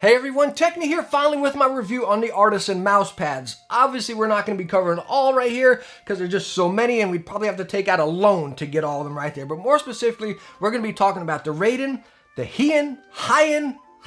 Hey everyone, Techne here, finally with my review on the Artisan mouse pads. Obviously, we're not going to be covering all right here because there's just so many and we'd probably have to take out a loan to get all of them right there. But more specifically, we're going to be talking about the Raiden, the Heian,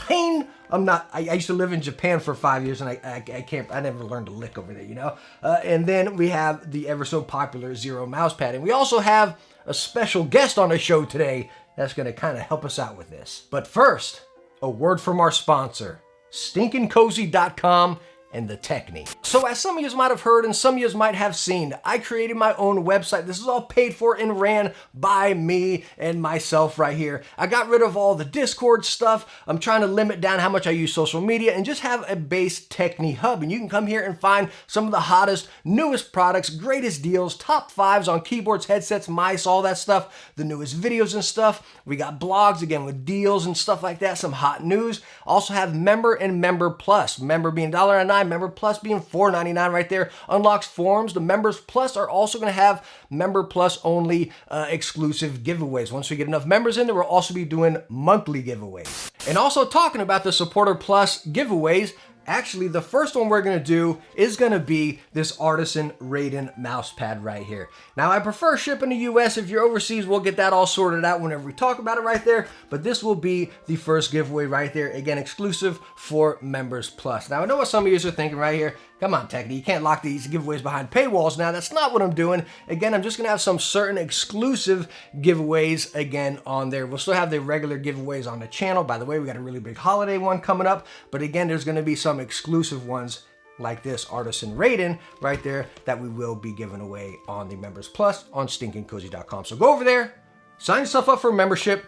I used to live in Japan for 5 years and I never learned to lick over there, you know? And then we have the ever so popular Zero mouse pad. And we also have a special guest on the show today that's going to kind of help us out with this. But first, a word from our sponsor, stinkincozy.com and the Techne. So as some of you might have heard and some of you might have seen, I created my own website. This is all paid for and ran by me and myself right here. I got rid of all the Discord stuff. I'm trying to limit down how much I use social media and just have a base Techne hub. And you can come here and find some of the hottest, newest products, greatest deals, top fives on keyboards, headsets, mice, all that stuff, the newest videos and stuff. We got blogs again with deals and stuff like that, some hot news. Also have Member and Member Plus. Member being $1.99, Member Plus being $4.99 right there. Unlocks forums. The Members Plus are also going to have Member Plus only exclusive giveaways. Once we get enough members in there, we'll also be doing monthly giveaways. And also talking about the Supporter Plus giveaways, actually, the first one we're going to do is going to be this Artisan Raiden mouse pad right here. Now, I prefer shipping to US. If you're overseas, we'll get that all sorted out whenever we talk about it right there. But this will be the first giveaway right there. Again, exclusive for Members Plus. Now, I know what some of you are thinking right here. Come on, Techne, you can't lock these giveaways behind paywalls now. That's not what I'm doing. Again, I'm just going to have some certain exclusive giveaways again on there. We'll still have the regular giveaways on the channel. By the way, we got a really big holiday one coming up. But again, there's going to be some exclusive ones like this Artisan Raiden right there that we will be giving away on the Members Plus on stinkincozy.com. So go over there, sign yourself up for a membership,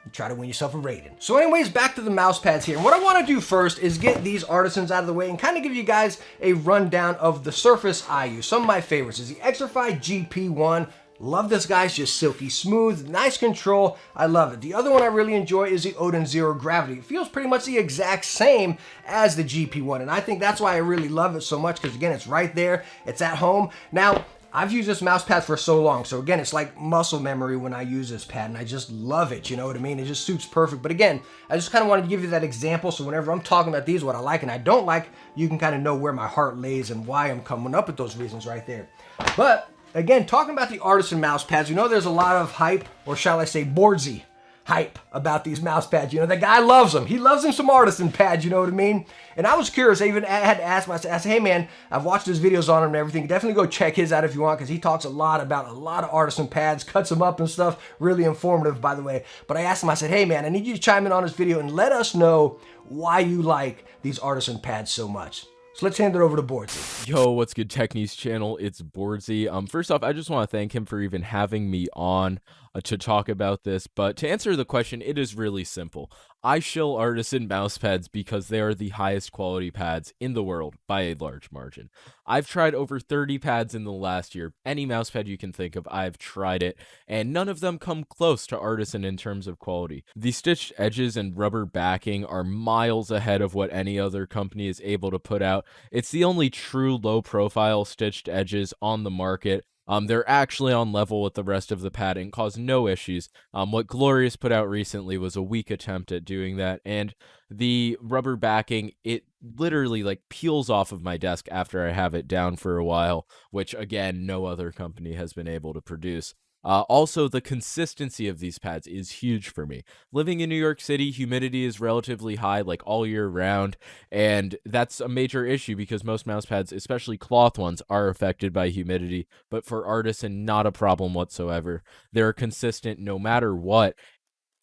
and try to win yourself a Raiden. So anyways, back to the mouse pads here. And what I want to do first is get these Artisans out of the way and kind of give you guys a rundown of the surface I use. Some of my favorites is the Xtrfy GP1. Love this guy, it's just silky smooth, nice control, I love it. The other one I really enjoy is the Odin Zero Gravity. It feels pretty much the exact same as the GP1, and I think that's why I really love it so much, because again, it's right there, it's at home. Now, I've used this mouse pad for so long, so again, it's like muscle memory when I use this pad, and I just love it, you know what I mean? It just suits perfect, but again, I just kind of wanted to give you that example, so whenever I'm talking about these, what I like and I don't like, you can kind of know where my heart lays and why I'm coming up with those reasons right there. But again, talking about the Artisan mouse pads, you know there's a lot of hype, or shall I say Boardzy hype about these mouse pads. You know, the guy loves them. He loves him some Artisan pads, you know what I mean? And I was curious. I even had to ask myself, I said, hey man, I've watched his videos on him and everything. Definitely go check his out if you want, because he talks a lot about a lot of Artisan pads, cuts them up and stuff. Really informative, by the way. But I asked him, I said, hey man, I need you to chime in on this video and let us know why you like these Artisan pads so much. So let's hand it over to Boardzy. Yo, what's good, Techne's channel? It's Boardzy. First off, I just want to thank him for even having me on to talk about this. But to answer the question, it is really simple. I shill Artisan mouse pads because they are the highest quality pads in the world by a large margin. I've tried over 30 pads in the last year. Any mouse pad you can think of, I've tried it, and none of them come close to Artisan in terms of quality. The stitched edges and rubber backing are miles ahead of what any other company is able to put out. It's the only true low-profile stitched edges on the market. They're actually on level with the rest of the pad and cause no issues. What Glorious put out recently was a weak attempt at doing that, and the rubber backing, it literally like peels off of my desk after I have it down for a while, which again, no other company has been able to produce. Also, the consistency of these pads is huge for me. Living in New York City, humidity is relatively high, like all year round, and that's a major issue because most mouse pads, especially cloth ones, are affected by humidity, but for Artisan, not a problem whatsoever. They're consistent no matter what,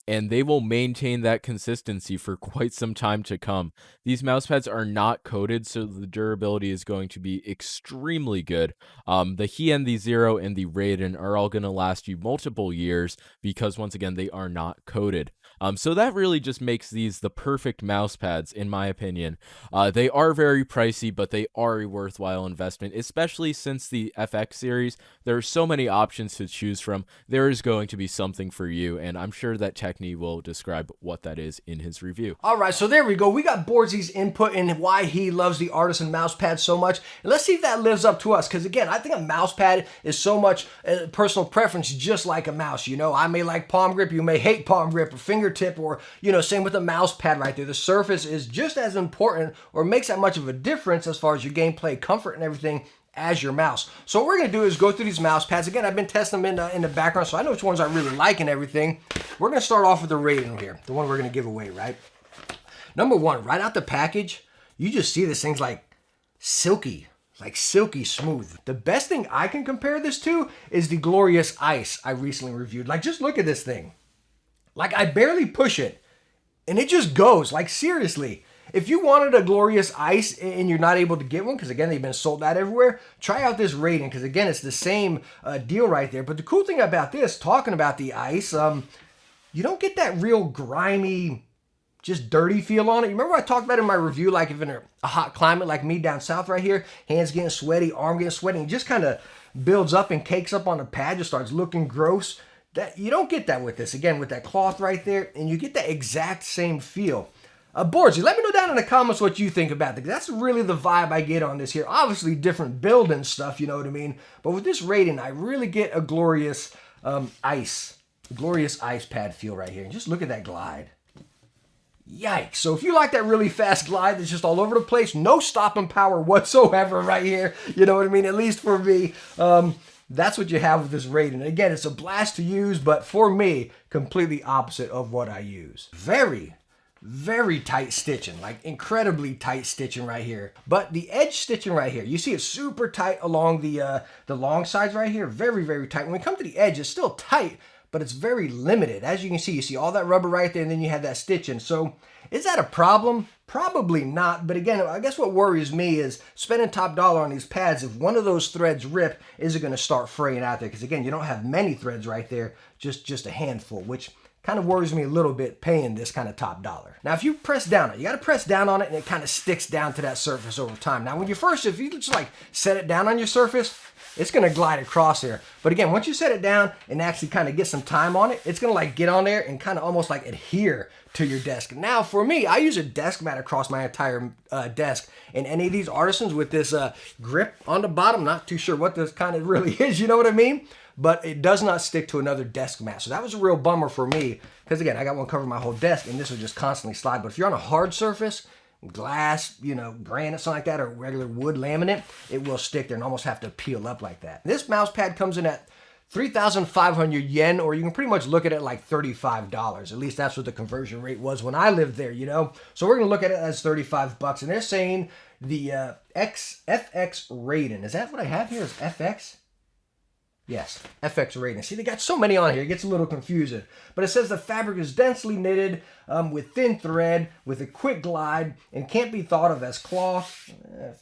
and they will maintain that consistency for quite some time to come. These mouse pads are not coated, so the durability is going to be extremely good. The Heian, the Zero, and the Raiden are all going to last you multiple years because, once again, they are not coated. So that really just makes these the perfect mouse pads, in my opinion. They are very pricey, but they are a worthwhile investment, especially since the FX series. There are so many options to choose from. There is going to be something for you, and I'm sure that Techne will describe what that is in his review. All right, so there we go. We got Boardzy's input in why he loves the Artisan mouse pad so much. And let's see if that lives up to us, because again, I think a mouse pad is so much personal preference, just like a mouse. You know, I may like palm grip, you may hate palm grip or finger fingertip, or, you know, same with the mouse pad right there. The surface is just as important or makes that much of a difference as far as your gameplay comfort and everything as your mouse. So what we're going to do is go through these mouse pads. Again, I've been testing them in the background, so I know which ones I really like and everything. We're going to start off with the Raiden here, the one we're going to give away, right? Number one, right out the package, you just see this thing's like silky smooth. The best thing I can compare this to is the Glorious Ice I recently reviewed. Like, just look at this thing. Like, I barely push it, and it just goes. Like, seriously. If you wanted a Glorious Ice and you're not able to get one, because again, they've been sold out everywhere, try out this Raiden, because again, it's the same deal right there. But the cool thing about this, talking about the ice, you don't get that real grimy, just dirty feel on it. You remember I talked about in my review, like if in a hot climate like me down south right here, hands getting sweaty, arm getting sweaty, and it just kind of builds up and cakes up on the pad, just starts looking gross. That you don't get that with this. Again, with that cloth right there, and you get that exact same feel. Boardzy, let me know down in the comments what you think about that. That's really the vibe I get on this here. Obviously, different build and stuff, you know what I mean? But with this Raiden, I really get a glorious ice pad feel right here. And just look at that glide. Yikes. So if you like that really fast glide that's just all over the place, no stopping power whatsoever right here, you know what I mean? At least for me, that's what you have with this Raiden. Again, it's a blast to use, but for me, completely opposite of what I use. Very tight stitching, like incredibly tight stitching right here. But the edge stitching right here, you see it's super tight along the long sides right here. Very tight. When we come to the edge, it's still tight, but it's very limited. As you can see, you see all that rubber right there, and then you have that stitching. So is that a problem? Probably not. But again, I guess what worries me is spending top dollar on these pads. If one of those threads rip, is it going to start fraying out there? Because again, you don't have many threads right there, just a handful, which kind of worries me a little bit paying this kind of top dollar. Now, if you press down on it, you got to press down on it and it kind of sticks down to that surface over time. Now, if you just like set it down on your surface, it's going to glide across there. But again, once you set it down and actually kind of get some time on it, it's going to like get on there and kind of almost like adhere to your desk. Now, for me, I use a desk mat across my entire desk. And any of these Artisans with this grip on the bottom, not too sure what this kind of really is, you know what I mean? But it does not stick to another desk mat. So that was a real bummer for me, because again, I got one covering my whole desk and this would just constantly slide. But if you're on a hard surface, glass, you know, granite, something like that, or regular wood laminate, it will stick there and almost have to peel up like that. This mouse pad comes in at 3,500 yen, or you can pretty much look at it like $35. At least that's what the conversion rate was when I lived there, you know? So we're gonna look at it as 35 bucks. And they're saying the FX Raiden. Is that what I have here? Is FX? Yes, FX Raiden. See, they got so many on here, it gets a little confusing. But it says the fabric is densely knitted with thin thread, with a quick glide, and can't be thought of as cloth.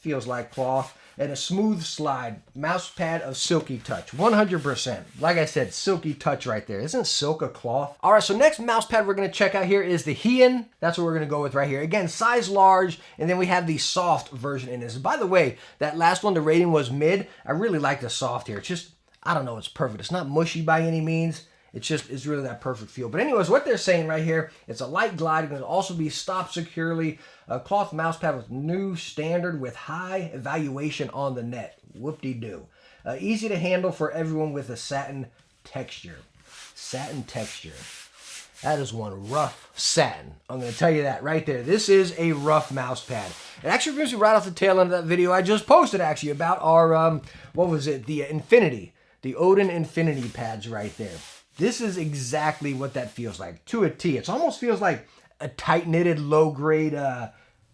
Feels like cloth. And a smooth slide. Mouse pad of silky touch. 100%. Like I said, silky touch right there. Isn't silk a cloth? All right, so next mouse pad we're going to check out here is the Heian. That's what we're going to go with right here. Again, size large, and then we have the soft version in this. By the way, that last one, the Raiden, was mid. I really like the soft here. It's just, I don't know, it's perfect. It's not mushy by any means. It's really that perfect feel. But anyways, what they're saying right here, it's a light glide. It can also be stopped securely. A cloth mouse pad with new standard with high evaluation on the net. Whoop-de-doo. Easy to handle for everyone with a satin texture. Satin texture. That is one rough satin. I'm going to tell you that right there. This is a rough mouse pad. It actually brings me right off the tail end of that video I just posted actually about our, what was it? The Infinity. The Odin Infinity pads right there. This is exactly what that feels like, to a T. It almost feels like a tight-knitted, low-grade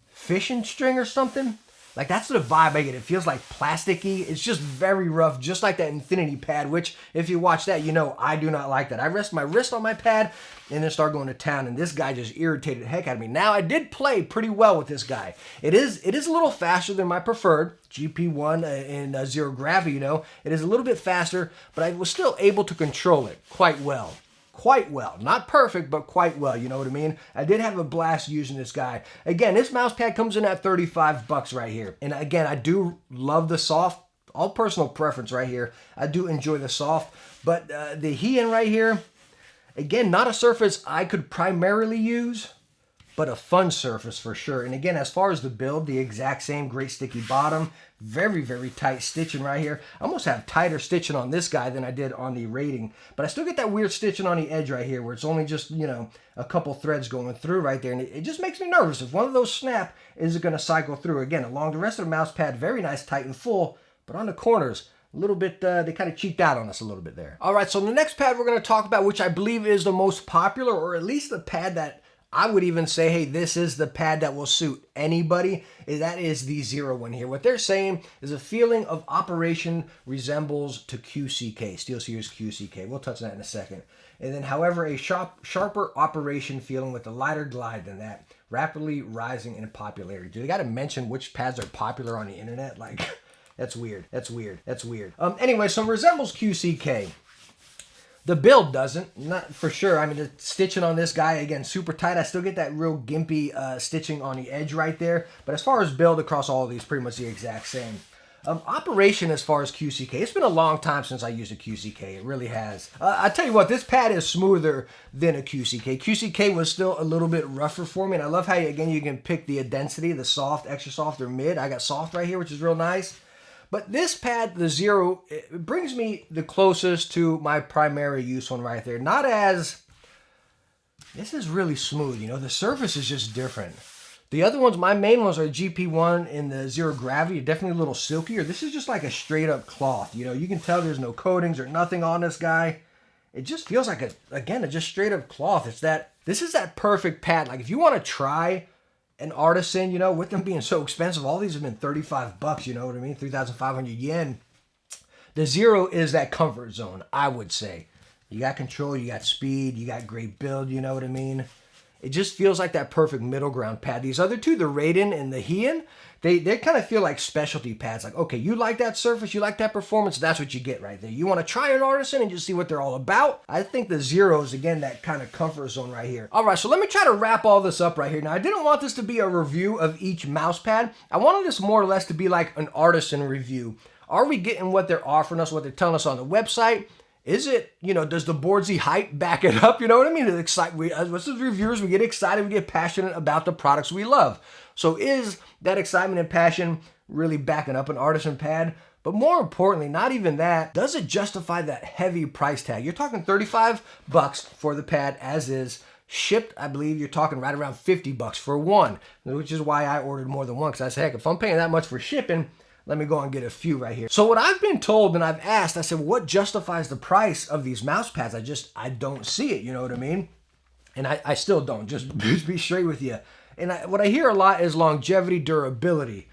fishing string or something. Like, that's the vibe I get. It feels like plasticky. It's just very rough, just like that Infinity pad, which, if you watch that, you know I do not like that. I rest my wrist on my pad and then start going to town, and this guy just irritated the heck out of me. Now, I did play pretty well with this guy. It is a little faster than my preferred GP1 and Zero Gravity, you know. It is a little bit faster, but I was still able to control it quite well. Quite well. Not perfect, but quite well, you know what I mean? I did have a blast using this guy. Again, this mouse pad comes in at 35 bucks right here. And again, I do love the soft. All personal preference right here. I do enjoy the soft. But the Heian right here, again, not a surface I could primarily use, but a fun surface for sure. And again, as far as the build, the exact same, great sticky bottom, very, very tight stitching right here. I almost have tighter stitching on this guy than I did on the Raiden, but I still get that weird stitching on the edge right here where it's only just, you know, a couple threads going through right there. And it just makes me nervous. If one of those snap, is it going to cycle through? Again, along the rest of the mouse pad, very nice, tight and full, but on the corners, a little bit, they kind of cheaped out on us a little bit there. All right, so the next pad we're going to talk about, which I believe is the most popular, or at least the pad that I would even say, hey, this is the pad that will suit anybody, that is the Zero one here. What they're saying is a feeling of operation resembles to QCK, SteelSeries QCK. We'll touch on that in a second. And then, however, a sharper operation feeling with a lighter glide than that, rapidly rising in popularity. Do they got to mention which pads are popular on the internet? Like, that's weird. That's weird. That's weird. Anyway, so it resembles QCK. The build doesn't, not for sure. I mean, the stitching on this guy, again, super tight. I still get that real gimpy stitching on the edge right there. But as far as build across all of these, pretty much the exact same. Operation as far as QCK, it's been a long time since I used a QCK. It really has. I tell you what, this pad is smoother than a QCK. QCK was still a little bit rougher for me. And I love how, again, you can pick the density, the soft, extra soft, or mid. I got soft right here, which is real nice. But this pad, the Zero, it brings me the closest to my primary use one right there. Not as, this is really smooth, you know, the surface is just different. The other ones, my main ones are GP1 and the Zero Gravity, definitely a little silkier. This is just like a straight up cloth, you know, you can tell there's no coatings or nothing on this guy. It just feels like, a just straight up cloth. This is that perfect pad. Like if you want to try an Artisan, you know, with them being so expensive, all these have been $35, you know what I mean? 3,500 yen. The Zero is that comfort zone, I would say. You got control, you got speed, you got great build, you know what I mean? It just feels like that perfect middle ground pad. These other two, the Raiden and the Heian, they kind of feel like specialty pads. Like, okay, you like that surface, you like that performance, that's what you get right there. You want to try an Artisan and just see what they're all about? I think the Zero is, again, that kind of comfort zone right here. All right, so let me try to wrap all this up right here. Now, I didn't want this to be a review of each mouse pad. I wanted this more or less to be like an Artisan review. Are we getting what they're offering us, what they're telling us on the website? Is it, you know, does the Boardzy hype back it up? You know what I mean? As reviewers, we get excited, we get passionate about the products we love. So is that excitement and passion really backing up an Artisan pad? But more importantly, not even that, does it justify that heavy price tag? You're talking $35 for the pad as is. Shipped, I believe you're talking right around $50 for one, which is why I ordered more than one. Because I said, heck, if I'm paying that much for shipping, let me go and get a few right here. So what I've been told and I've asked, I said, what justifies the price of these mouse pads? I don't see it, you know what I mean? And I still don't, just be straight with you. And what I hear a lot is longevity, durability.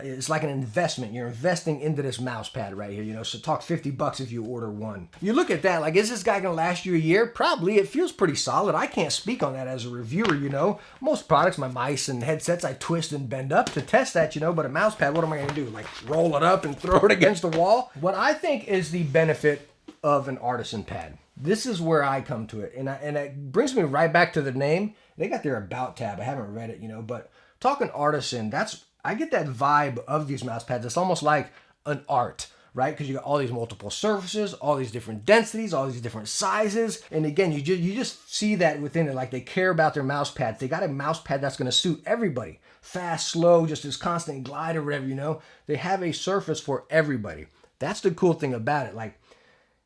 It's like an investment. You're investing into this mouse pad right here, you know, so talk $50 if you order one. You look at that, like, is this guy gonna last you a year? Probably. It feels pretty solid. I can't speak on that as a reviewer, you know. Most products, my mice and headsets, I twist and bend up to test that, you know, but a mouse pad, what am I gonna do? Like, roll it up and throw it against the wall? What I think is the benefit of an Artisan pad. This is where I come to it, and it brings me right back to the name. They got their About tab. I haven't read it, you know, but talking Artisan, I get that vibe of these mouse pads. It's almost like an art, right? Because you got all these multiple surfaces, all these different densities, all these different sizes. And again, you just see that within it. Like they care about their mouse pads. They got a mouse pad that's going to suit everybody. Fast, slow, just this constant glide or whatever, you know. They have a surface for everybody. That's the cool thing about it. Like,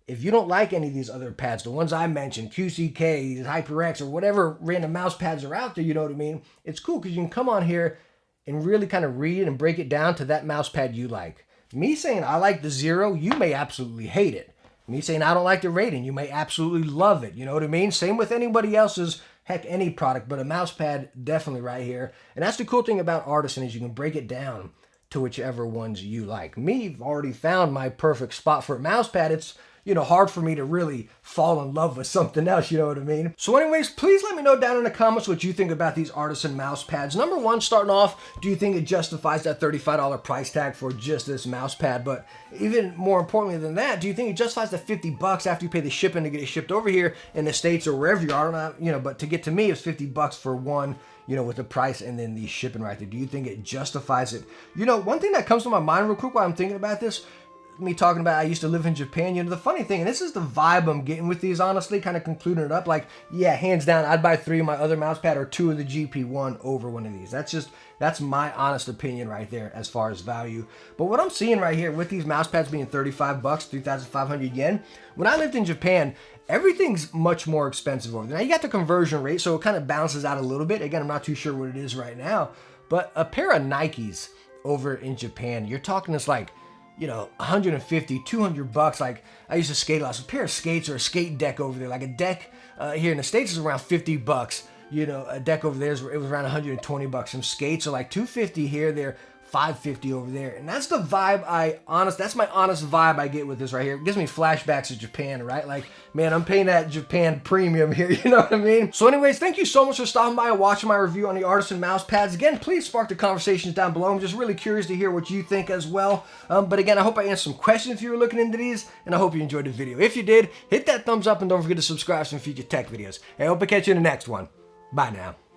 if you don't like any of these other pads, the ones I mentioned, QCK, HyperX, or whatever random mouse pads are out there, you know what I mean? It's cool because you can come on here and really kind of read and break it down to that mouse pad you like. Me saying I like the Zero, you may absolutely hate it. Me saying I don't like the Raiden, you may absolutely love it. You know what I mean? Same with anybody else's, heck, any product, but a mouse pad definitely right here. And that's the cool thing about Artisan is you can break it down to whichever ones you like. Me, I've already found my perfect spot for a mouse pad. It's, you know, hard for me to really fall in love with something else, you know what I mean? So anyways, please let me know down in the comments what you think about these Artisan mouse pads. Number one, starting off, do you think it justifies that $35 price tag for just this mouse pad? But even more importantly than that, do you think it justifies the $50 after you pay the shipping to get it shipped over here in the States or wherever you are? Not, you know, but to get to me, it's $50 for one, you know, with the price and then the shipping right there. Do you think it justifies it? You know, one thing that comes to my mind real quick while I'm thinking about this, me talking about I used to live in Japan, you know, the funny thing, and this is the vibe I'm getting with these, honestly, kind of concluding it up, like, yeah, hands down, I'd buy 3 of my other mouse pad or 2 of the GP1 over one of these. That's my honest opinion right there as far as value. But what I'm seeing right here with these mouse pads being 35 bucks, 3,500 yen, when I lived in Japan, everything's much more expensive over there. Now, you got the conversion rate, so it kind of balances out a little bit. Again, I'm not too sure what it is right now, but a pair of Nikes over in Japan, you're talking this like, you know, 150, 200 bucks. Like, I used to skate a lot. So a pair of skates or a skate deck over there, like a deck here in the States is around 50 bucks. You know, a deck over there, it was around 120 bucks. Some skates are like 250 here, they're 550 over there. And that's the vibe that's my honest vibe I get with this right here. It gives me flashbacks to Japan, right? Like, man, I'm paying that Japan premium here, you know what I mean? So anyways, thank you so much for stopping by and watching my review on the Artisan mouse pads. Again, please spark the conversations down below. I'm just really curious to hear what you think as well. But again, I hope I answered some questions if you were looking into these, and I hope you enjoyed the video. If you did, hit that thumbs up and don't forget to subscribe for some future tech videos. And I hope I catch you in the next one. Bye now.